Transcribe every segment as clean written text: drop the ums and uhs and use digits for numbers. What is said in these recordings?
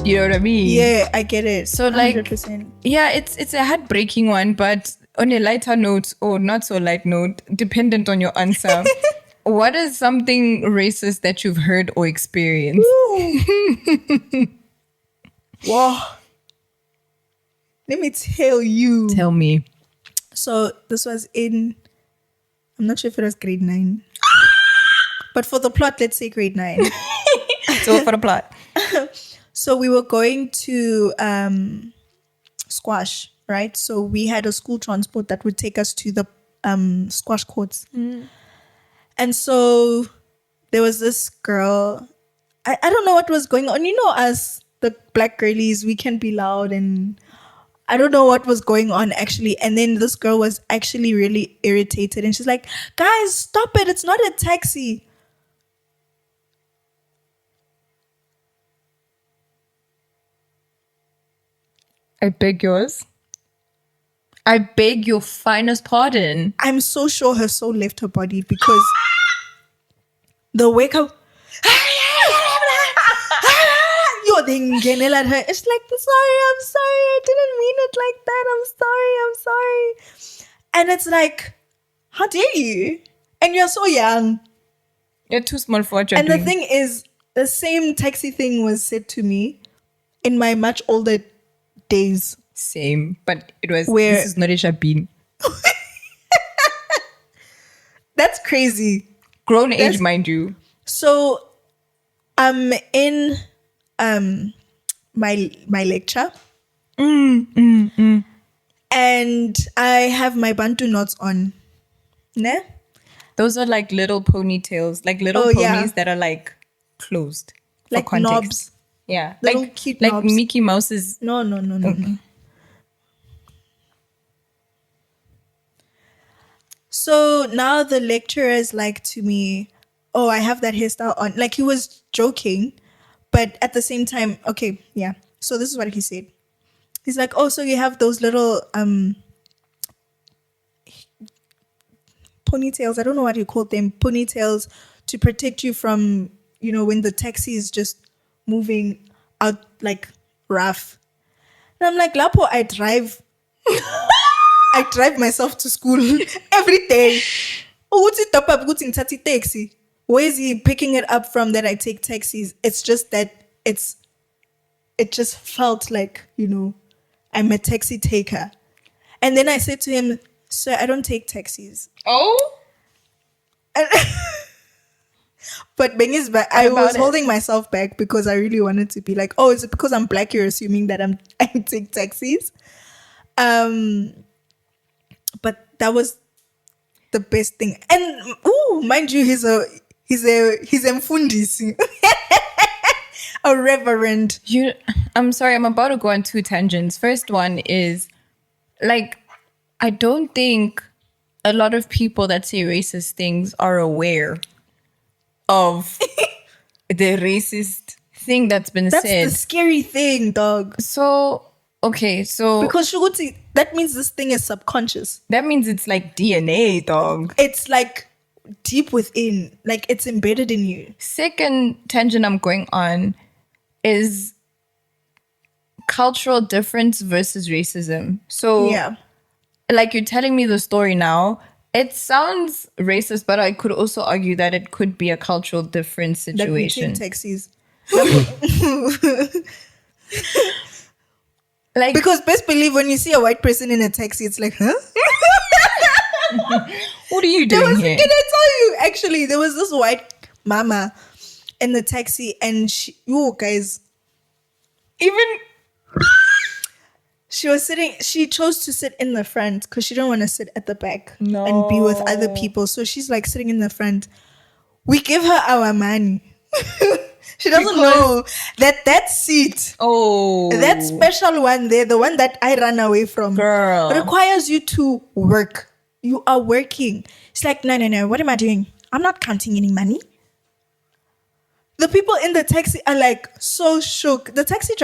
You know what I mean? Yeah, I get it. So like, 100%. yeah, it's a heartbreaking one, but on a lighter note, or not so light note, dependent on your answer, what is something racist that you've heard or experienced? Wow. Let me tell you. Tell me. So this was in, I'm not sure if it was grade 9. But for the plot, let's say grade 9. So for the plot. So we were going to squash, right? So we had a school transport that would take us to the squash courts. And so there was this girl. I don't know what was going on. You know, as the black girlies, we can be loud, and I don't know what was going on actually. And then this girl was actually really irritated, and she's like, guys, stop it. It's not a taxi. I beg yours. I beg your finest pardon. I'm so sure her soul left her body because the wake up. Yo, then Janelle at her. It's like, I'm sorry. I didn't mean it like that. I'm sorry. And it's like, how dare you? And you're so young. You're too small for what you're And doing. the thing is, the same taxi thing was said to me in my much older days. Same, but it was, Where- this is not a Shabin. That's crazy. Grown age, mind you. So I'm in my lecture. And I have my Bantu knots on. Ne? Those are like little ponytails, like little Oh, ponies yeah. that are like closed. For Like context. knobs. Yeah. Little like cute like knobs. Mickey Mouse's. No. So now the lecturer is like to me, oh, I have that hairstyle on. Like he was joking, but at the same time, okay, yeah. So this is what he said. He's like, oh, so you have those little ponytails. I don't know what you call them. Ponytails to protect you from, you know, when the taxi is just moving out like rough. And I'm like, Lapo, I drive myself to school every day. Oh, what's it top up? What's in taxi? Where is he picking it up from that I take taxis? It's just that it just felt like, you know, I'm a taxi taker. And then I said to him, sir, I don't take taxis. Oh? But Beng is back. I was holding myself back because I really wanted to be like, oh, is it because I'm black you're assuming that I take taxis? But that was the best thing. And mind you, he's mfundisi. A reverend. I'm sorry, I'm about to go on two tangents. First one is, like, I don't think a lot of people that say racist things are aware of the racist thing that's been That's said. the scary thing, dog. So, okay, so Because Shuguti, that means this thing is subconscious. that means it's like DNA, dog. It's like deep within, like it's embedded in you. Second tangent I'm going on is cultural difference versus racism. So, Yeah. like you're telling me the story now, it sounds racist, but I could also argue that it could be a cultural difference That we situation. take taxis. Like, Because best believe when you see a white person in a taxi, it's like, huh? what are you doing here? Can I tell you? Actually, there was this white mama in the taxi, and guys, Even she was sitting. She chose to sit in the front because she didn't want to sit at the back No. and be with other people. So she's like sitting in the front. We give her our money. She doesn't know that seat. That special one there, the one that I ran away from, Girl. requires you to work. You are working. It's like, no. What am I doing? I'm not counting any money. The people in the taxi are like so shook. The taxi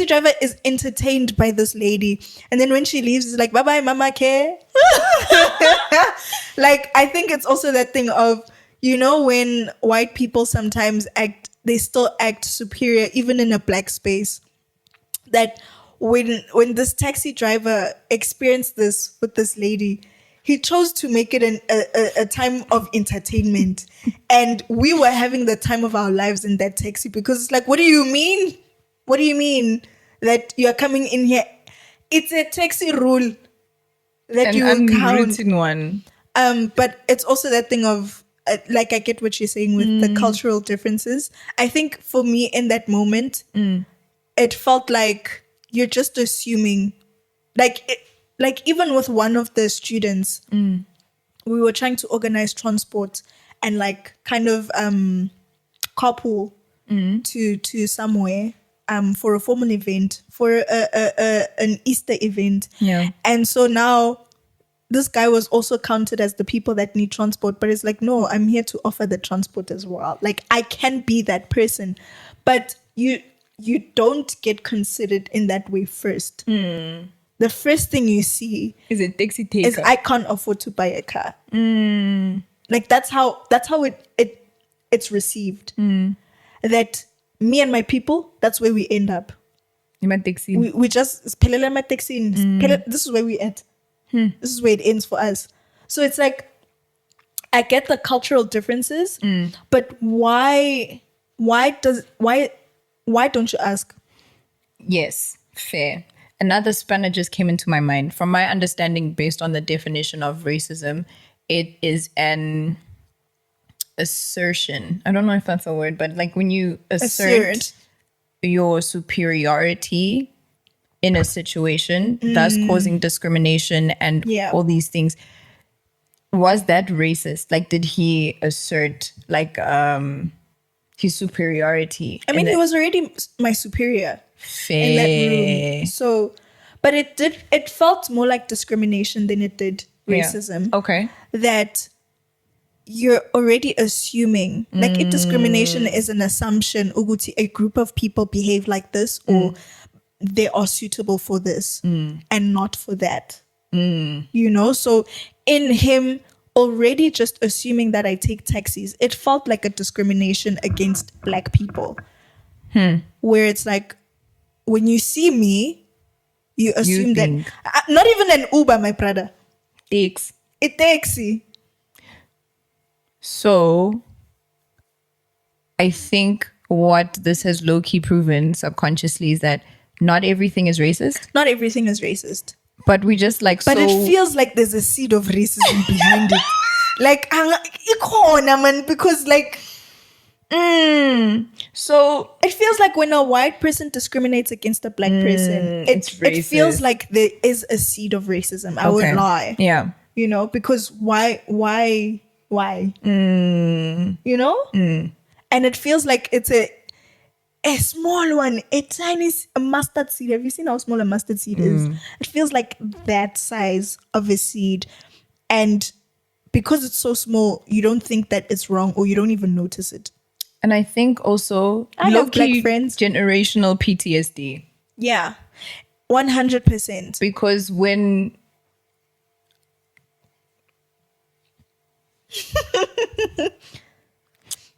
driver is entertained by this lady. And then when she leaves, it's like, bye-bye, mama care. Like, I think it's also that thing of, you know, when white people sometimes act they still act superior even in a black space. That when this taxi driver experienced this with this lady, he chose to make it a time of entertainment, and we were having the time of our lives in that taxi, because it's like, what do you mean? What do you mean that you are coming in here? It's a taxi rule that you will count. Unwritten one. But it's also that thing of like, I get what you're saying with the cultural differences. I think for me in that moment, it felt like you're just assuming, like even with one of the students, we were trying to organize transport and like kind of carpool to somewhere for a formal event, for an Easter event. Yeah. And so now this guy was also counted as the people that need transport, but it's like, no, I'm here to offer the transport as well. Like, I can be that person, but you don't get considered in that way first. The first thing you see is a taxi taker. Is I can't afford to buy a car. Like that's how it's received. That me and my people, that's where we end up. We just this is where we at. This is where it ends for us. So it's like, I get the cultural differences, but why don't you ask? Yes, fair. Another spanner just came into my mind. From my understanding, based on the definition of racism, it is an assertion. I don't know if that's a word, but like when you assert your superiority in a situation, thus causing discrimination and all these things. Was that racist? Like, did he assert like his superiority? I mean, he was already my superior in that room. So, but it felt more like discrimination than it did racism. Yeah. Okay. That you're already assuming, like, discrimination is an assumption. Uguti, a group of people behave like this, or they are suitable for this and not for that. You know, so in him already just assuming that I take taxis, it felt like a discrimination against black people. Where it's like, when you see me, you assume that not even an Uber, my brother. Takes. It taxi. So I think what this has low-key proven subconsciously is that not everything is racist. Not everything is racist. But we just like, but it feels like there's a seed of racism behind it. Like, because like, so it feels like when a white person discriminates against a black person, it feels like there is a seed of racism. I would lie. Yeah. You know, because why? You know? And it feels like it's a small one, a tiny mustard seed. Have you seen how small a mustard seed is? It feels like that size of a seed. And because it's so small, you don't think that it's wrong, or you don't even notice it. And I think also, I have black friends. Generational PTSD. Yeah, 100%. Because when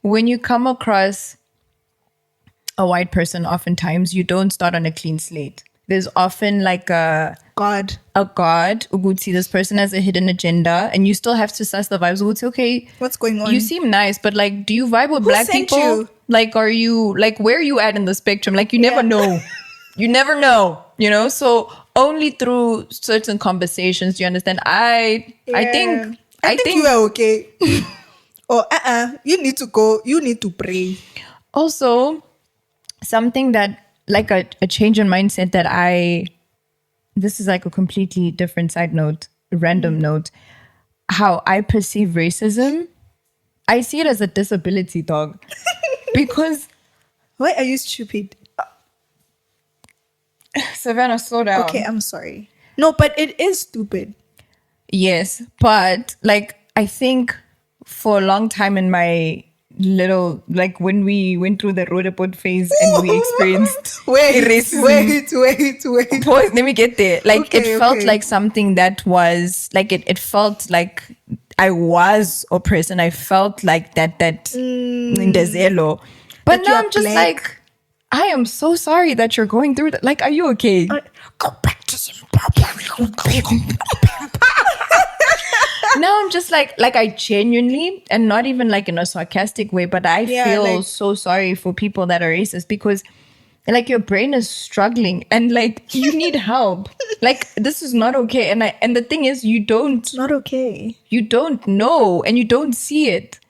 you come across a white person, oftentimes you don't start on a clean slate. There's often like a god. Uguti, this person has a hidden agenda, and you still have to suss the vibes. Uguti, okay, what's going on? You seem nice, but like, do you vibe with black people? You? Like, are you like, where are you at in the spectrum? Like, you never know. You never know, you know? So only through certain conversations do you understand. I think you are okay. Or you need to go. You need to pray. Also, something that, like a change in mindset that this is like a completely different side note, random note, how I perceive racism. I see it as a disability, dog. Because... Why are you stupid? Savannah, slow down. Okay, I'm sorry. No, but it is stupid. Yes, but like, I think for a long time in my little, like when we went through the Rodepod phase and we experienced racism. Wait. Pause, let me get there. Like, it felt like something that was like, it felt like I was oppressed, and I felt like that Ndezelo. But that you now are I'm just black. like, I am so sorry that you're going through that. Like, are you okay? Go back to Zimbabwe. Now I'm just like I genuinely, and not even like in a sarcastic way, but I Yeah, feel like- so sorry for people that are racist because like your brain is struggling and like you need help. Like this is not okay. And the thing is you don't Not okay. know and you don't see it.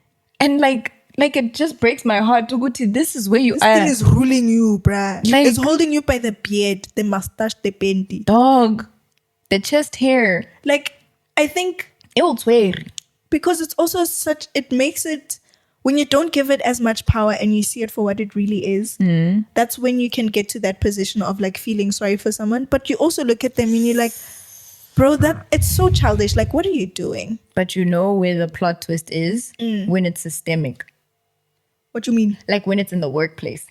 And like it just breaks my heart to go to this is where you This are. thing is ruling you, bruh. Like- It's holding you by the beard, the mustache, the bendy. Dog. The chest hair. Like, I think Elsewhere. because it's also it makes it, when you don't give it as much power and you see it for what it really is, that's when you can get to that position of like feeling sorry for someone. But you also look at them and you're like, bro, that it's so childish. Like, what are you doing? But you know where the plot twist is? When it's systemic. What you mean? Like when it's in the workplace.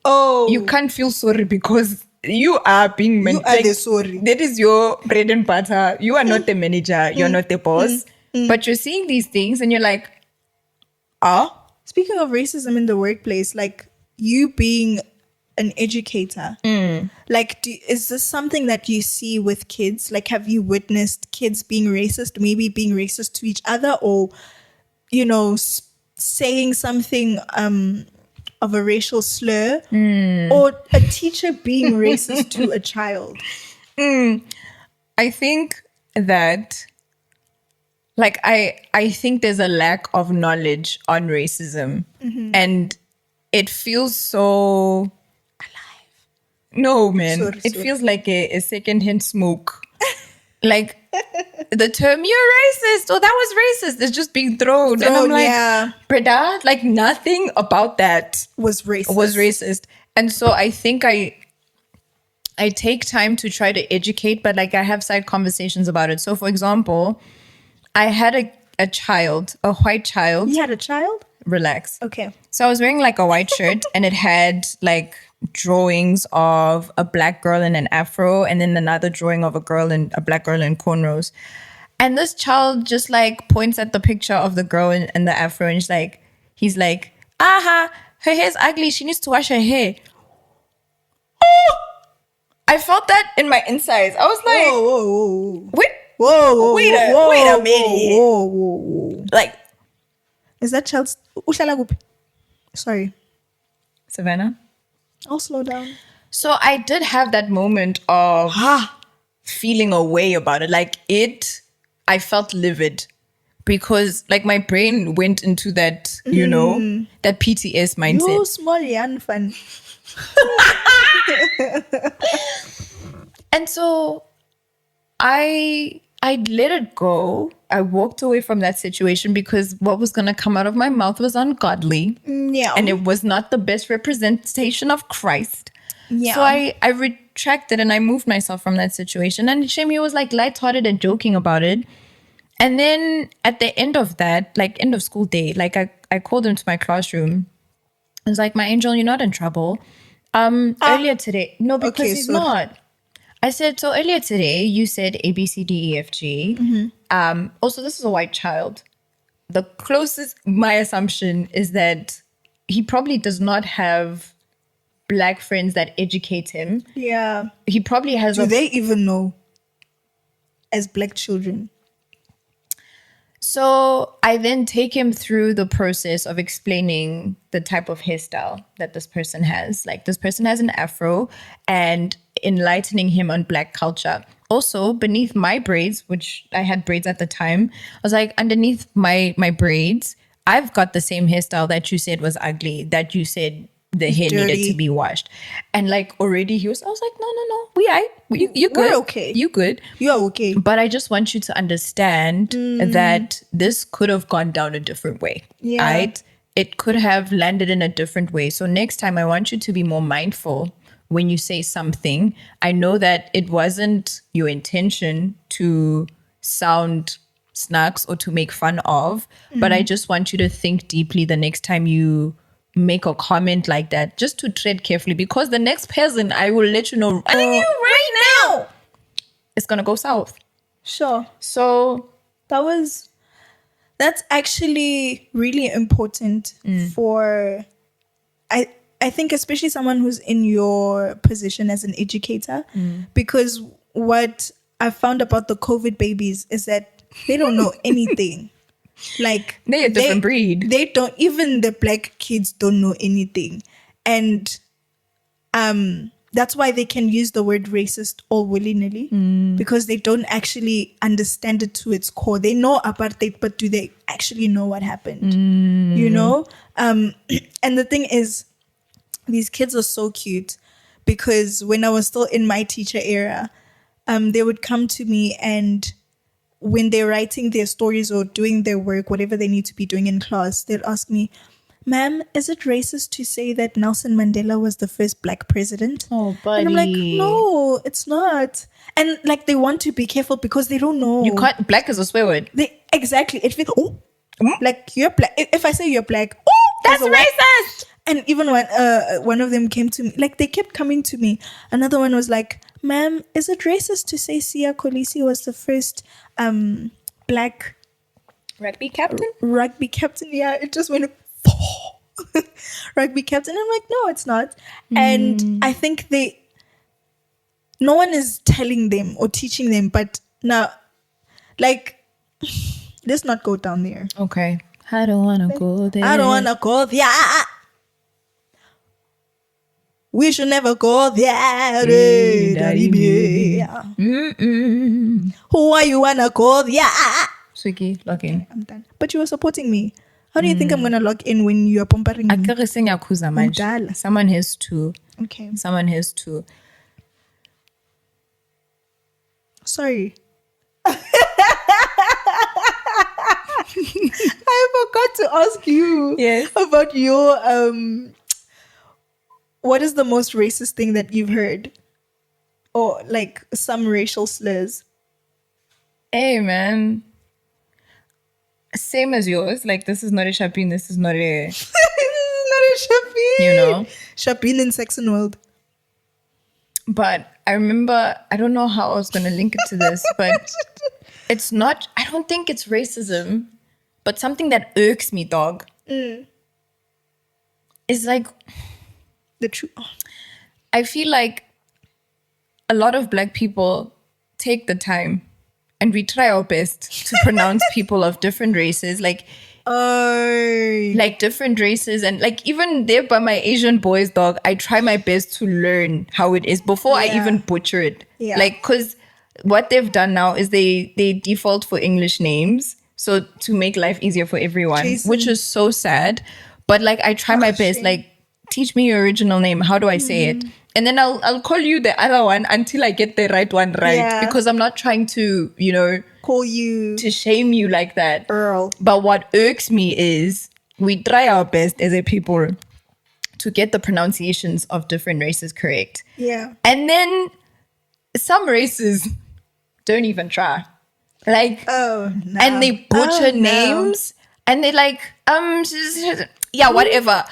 Oh, You can't feel sorry because you are being You are the sorry. That is your bread and butter. You are not the manager. You're not the boss. But you're seeing these things and you're like, Speaking of racism in the workplace, like you being an educator, like is this something that you see with kids? Like, have you witnessed kids being racist, maybe being racist to each other, or saying something of a racial slur, or a teacher being racist to a child? I think that like I think there's a lack of knowledge on racism and it feels so alive. No, man. Sorry. Feels like a secondhand smoke. Like the term "you're racist" or "that was racist" is just being thrown. And I'm like, yeah. Breda, like nothing about that Was racist. was racist. And so I think I take time to try to educate, but like I have side conversations about it. So for example, I had a child, a white child. You had a child? Relax. Okay. So I was wearing like a white shirt and it had like drawings of a black girl in an afro and then another drawing of a black girl in cornrows. And this child just like points at the picture of the girl in the afro and he's like, aha, her hair's ugly. She needs to wash her hair. Oh! I felt that in my insides. I was like, Whoa. wait, wait a minute. Whoa. Like, Is that child's... Uhlala kuphi? Sorry. Savannah. I'll slow down. So I did have that moment of feeling a way about it. Like I felt livid because like my brain went into that, that PTS mindset. You small young fun. And so I let it go. I walked away from that situation because what was going to come out of my mouth was ungodly. Yeah. And it was not the best representation of Christ. Yeah. So I retracted and I moved myself from that situation. And Shemi was like lighthearted and joking about it. And then at the end of that, like end of school day, like I called him to my classroom. I was like, my angel, you're not in trouble. Earlier today, no, because Okay, he's so- not. I said, so earlier today, you said A, B, C, D, E, F, G. Also, this is a white child. The closest, my assumption is that he probably does not have black friends that educate him. Yeah. He probably has Do they even know as black children? So I then take him through the process of explaining the type of hairstyle that this person has. Like this person has an afro and enlightening him on black culture. Also, beneath my braids, which I had braids at the time, I was like, underneath my braids, I've got the same hairstyle that you said was ugly, that you said the hair needed dirty. to be washed. And like already I was like, no, you good. We're okay. You good. You are okay. But I just want you to understand that this could have gone down a different way. Yeah. Right? It could have landed in a different way. So next time I want you to be more mindful when you say something. I know that it wasn't your intention to sound snacks or to make fun of, but I just want you to think deeply the next time you make a comment like that, just to tread carefully, because the next person I will let you know right now it's gonna go south. Sure. So That's actually really important for I think especially someone who's in your position as an educator, because what I found about the COVID babies is that they don't know anything. Like They're a different breed. They don't, even the black kids don't know anything. And that's why they can use the word racist all willy-nilly, because they don't actually understand it to its core. They know apartheid, but do they actually know what happened? You know? And the thing is, these kids are so cute, because when I was still in my teacher era, they would come to me, and when they're writing their stories or doing their work, whatever they need to be doing in class, they'd ask me, "Ma'am, is it racist to say that Nelson Mandela was the first black president?" Oh, buddy. And I'm like, no, it's not. And like, they want to be careful because they don't know. You can't. Black is a swear word. Exactly. It feels, like you're black. If I say you're black, That's racist. And even when one of them came to me, like they kept coming to me. Another one was like, "Ma'am, is it racist to say Sia Kolisi was the first black Rugby captain. rugby captain?" Yeah, it just went rugby captain. I'm like, no, it's not. And I think no one is telling them or teaching them, but now, like, let's not go down there. Okay. I don't want to go there. I don't want to go there. We should never go there. Who are you wanna go there? Swiki, log in. I'm done. But you were supporting me. How do you think I'm gonna log in when you are pumping me? Akere senya kuza manje. Mdala. Someone has to. Okay. Someone has to. Sorry. I forgot to ask you about your what is the most racist thing that you've heard? Or like some racial slurs? Hey, man. Same as yours. Like, this is not a Shapin. This is not a... This is not a Shapin. You know? Shapin in Saxon World. But I remember, I don't know how I was going to link it to this, but it's not... I don't think it's racism, but something that irks me, dog. Is like... The truth. I feel like a lot of black people take the time and we try our best to pronounce people of different races, like different races. And like even there by my Asian boys, dog, I try my best to learn how it is before I even butcher it. Yeah. Like, because what they've done now is they default for English names. So to make life easier for everyone, Jason. Which is so sad. But like, I try my best, shame. like, teach me your original name. How do I say it? And then I'll call you the other one until I get the right one right. Yeah. Because I'm not trying to, you know, Call you to shame you like that. Earl. But what irks me is we try our best as a people to get the pronunciations of different races correct. Yeah. And then some races don't even try. Like, Oh no. and they butcher no. names and they like, yeah, whatever.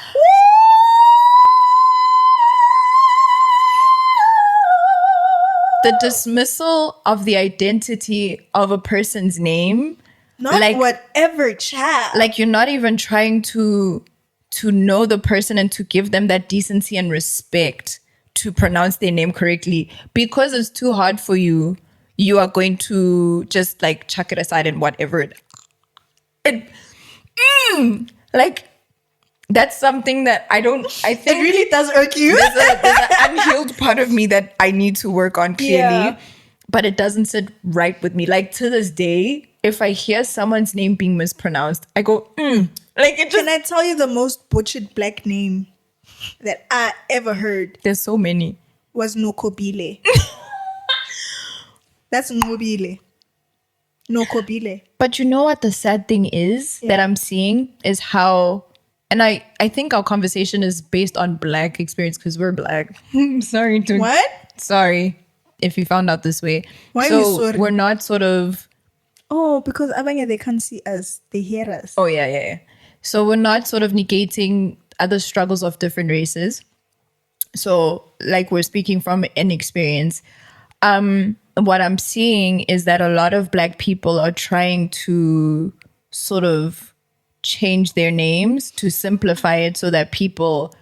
The dismissal of the identity of a person's name. Not like, whatever, child. like you're not even trying to know the person and to give them that decency and respect to pronounce their name correctly. Because it's too hard for you, you are going to just like chuck it aside and whatever like that's something that I think it really does irk you. there's an unhealed part of me that I need to work on clearly. Yeah. But it doesn't sit right with me. Like to this day, if I hear someone's name being mispronounced, I go, Like it just... Can I tell you the most butchered black name that I ever heard? There's so many. Was Nokobile. That's Nobile. Nokobile. But you know what the sad thing is that I'm seeing is how, and I think our conversation is based on black experience because we're black. Sorry to... What? Sorry if you found out this way. Why so are you sorry? We're not sort of... Oh, because Abanya, they can't see us. They hear us. Oh, yeah. So we're not sort of negating other struggles of different races. So like we're speaking from an experience. What I'm seeing is that a lot of black people are trying to sort of change their names to simplify it so that people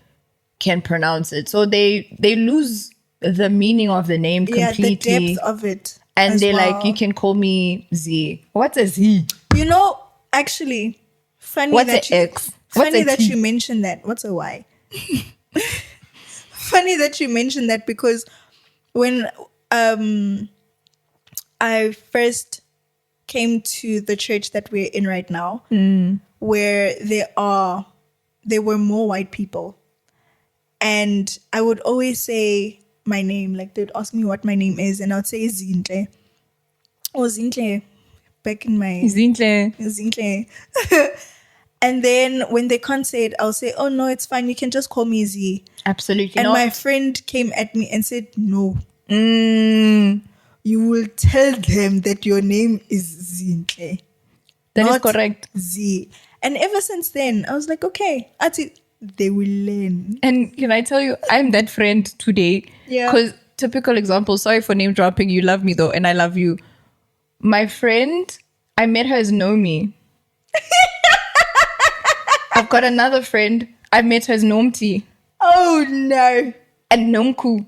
can pronounce it. So they lose the meaning of the name completely. Yeah, the depth of it. And they're well. like, you can call me Z. What's a Z? You know, actually, funny What's that an you, X? What's funny a that T? you mentioned that. What's a Y? Funny that you mentioned that because when I first came to the church that we're in right now, where there were more white people, and I would always say my name. Like they'd ask me what my name is, and I would say Zintle. Oh, Zintle. Back in my Zintle. Zintle. And then when they can't say it, I'll say, "Oh no, it's fine. You can just call me Z." Absolutely And not. my friend came at me and said, "No, Mm, you will tell them that your name is Zintle, that is not correct. Z." And ever since then, I was like, "Okay, they will learn." And can I tell you, I'm that friend today. Yeah. Because typical example, sorry for name dropping, you love me though, and I love you. My friend, I met her as Nomi. I've got another friend, I met her as Nomti Oh no! and Nomku.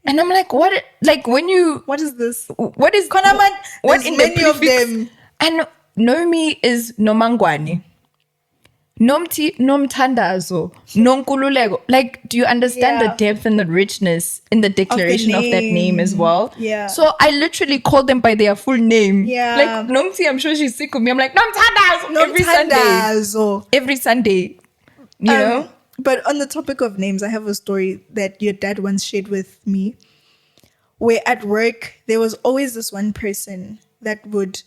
And I'm like, what? Like when you, What is this? what is, Konaman, what there's in many the of prefix? them. And Nomi is Nomangwani. Nomti, Nomtandazo, Nonkululego. Like, do you understand Yeah. the depth and the richness in the declaration of that name as well? Yeah. So I literally call them by their full name. Yeah. Like, Nomti, I'm sure she's sick of me. I'm like, Nomtandazo every Sunday. Nomthandazo. Every Sunday. You know? But on the topic of names, I have a story that your dad once shared with me, where at work there was always this one person that would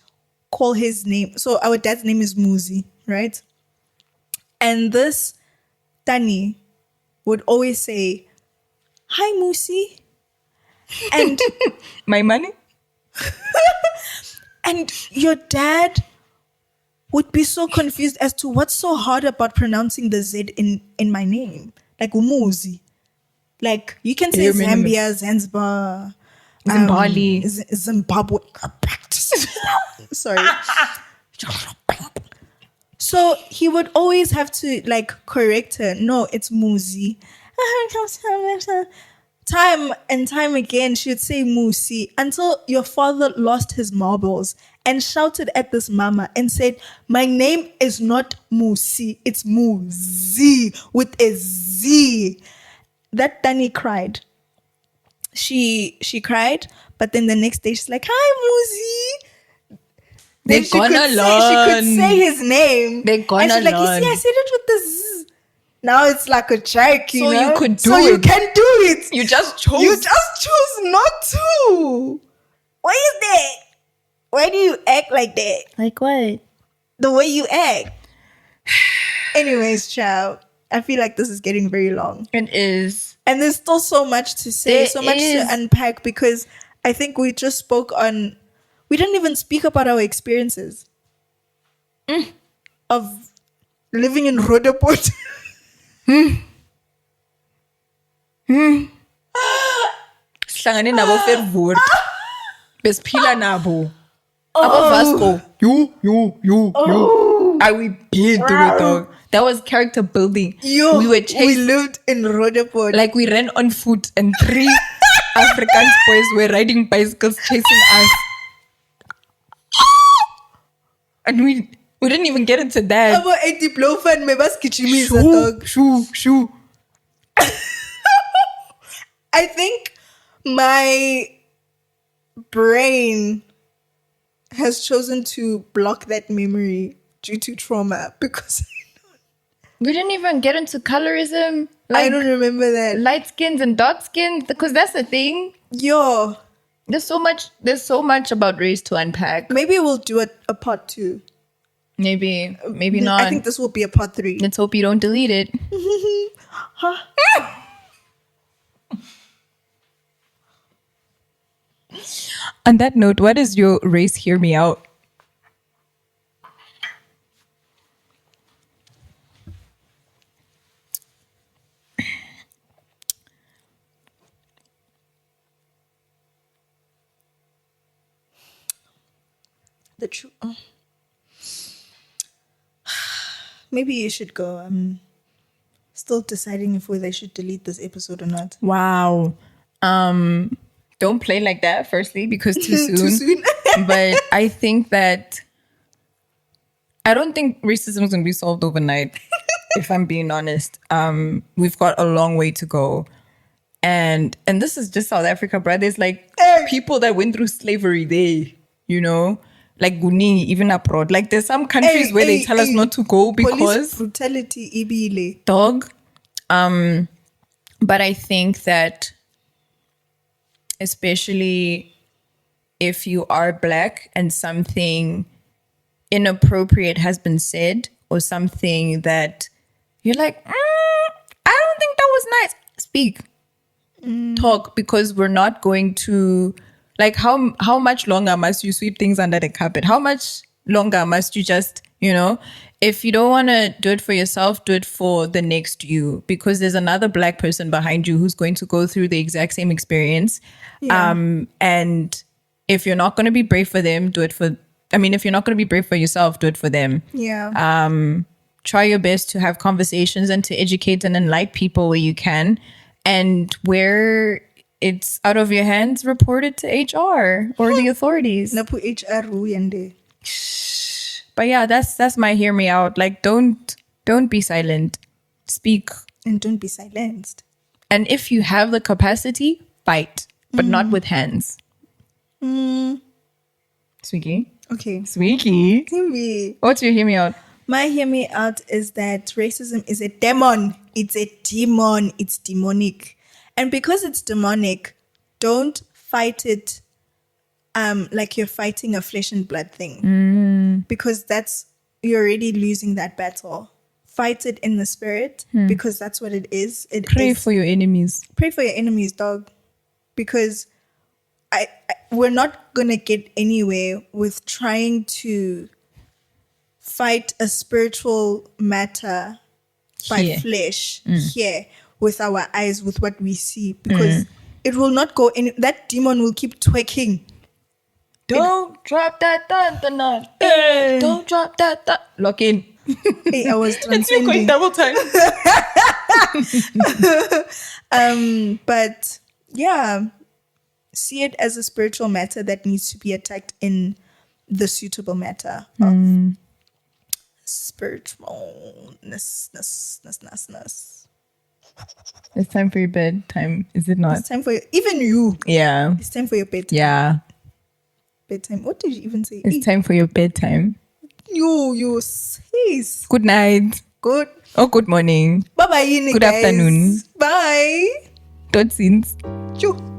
call his name. So our dad's name is Muzi, right? And this Tani would always say, "Hi, Musi," and My money? and your dad would be so confused as to what's so hard about pronouncing the Z in my name, like Umuzi. Like you can say Bare minimum. Zambia, Zanzibar, Zimbabwe. Zimbabwe. Practice. Sorry. So he would always have to like correct her. No, it's Muzi. Time and time again, she would say Musi until your father lost his marbles and shouted at this mama and said, "My name is not Musi, it's Muzi with a Z." That Dani cried. She cried, but then the next day she's like, "Hi, Muzi." They're Then gonna she learn. could say his name. They're gonna and she's like, "You learn. see, I said it with the Z." Now it's like a joke, So you could do So you it. can do it. You just chose. You just choose not to. Why is that? Why do you act like that? Like what? The way you act. Anyways, child, I feel like this is getting very long. It is. And there's still so much to say, There so much is. to unpack because I think we just spoke on, we didn't even speak about our experiences of living in Rhodoport. Sihlangane nabo fervor. Besiphila nabo. Abo Vasco. You. I we been through it dog. That was character building. We were chased. We lived in Rhodoport. Like we ran on foot and 3 African boys were riding bicycles chasing us. And we didn't even get into that. Abo 80 blow fan me bas kichimiza dog. Shoo. I think my brain has chosen to block that memory due to trauma because We didn't even get into colorism. I don't remember that. Light skins and dark skins, because that's the thing. Yo, There's so much about race to unpack. maybe we'll do a part 2. Maybe not. I think this will be a part 3. Let's hope you don't delete it. On that note, what is your race? Hear me out. The truth. Maybe you should go. still deciding if whether I should delete this episode or not. Wow. Don't play like that, firstly, because too soon. Too soon. But I think that I don't think racism is going to be solved overnight, if I'm being honest. We've got a long way to go. And this is just South Africa, bruh. There's like people that went through slavery there, you know? Like Guni, even abroad. Like there's some countries where they tell us not to go because police brutality, ibile. dog. But I think that especially if you are Black and something inappropriate has been said or something that you're like, I don't think that was nice. Speak. Talk, because we're not going to, like, how much longer must you sweep things under the carpet? How much longer must you just, you know, if you don't want to do it for yourself, do it for the next you, because there's another Black person behind you who's going to go through the exact same experience. Yeah. And if you're not going to be brave for them, do it for, if you're not going to be brave for yourself, do it for them. Yeah. Try your best to have conversations and to educate and enlighten people where you can. And where it's out of your hands, report it to HR or the authorities. Napu HR yende. But yeah, that's my hear me out. Like, don't be silent. Speak. And don't be silenced. And if you have the capacity, fight, but not with hands. Sweekie. Okay. Sweekie. Timmy. What's your hear me out? My hear me out is that racism is a demon. It's a demon. It's demonic. And because it's demonic, don't fight it like you're fighting a flesh and blood thing. Because you're already losing that battle. Fight it in the spirit, because that's what it is. Pray for your enemies. Pray for your enemies, dog. Because we're not going to get anywhere with trying to fight a spiritual matter by flesh here with our eyes, with what we see, because it will not go in. That demon will keep twerking. Don't drop that dun. Don't drop that dun. Lock in. Hey, I was It's you going transcending. double time. But yeah, see it as a spiritual matter that needs to be attacked in the suitable matter of spiritualness. It's time for your bedtime, is it not? It's time for even you. Yeah. It's time for your bedtime. Yeah. Bedtime. What did you even say? It's time for your bedtime. You says Good night. good. Or good morning. Bye bye. Good afternoon. Bye. Tot ziens. Tjoe.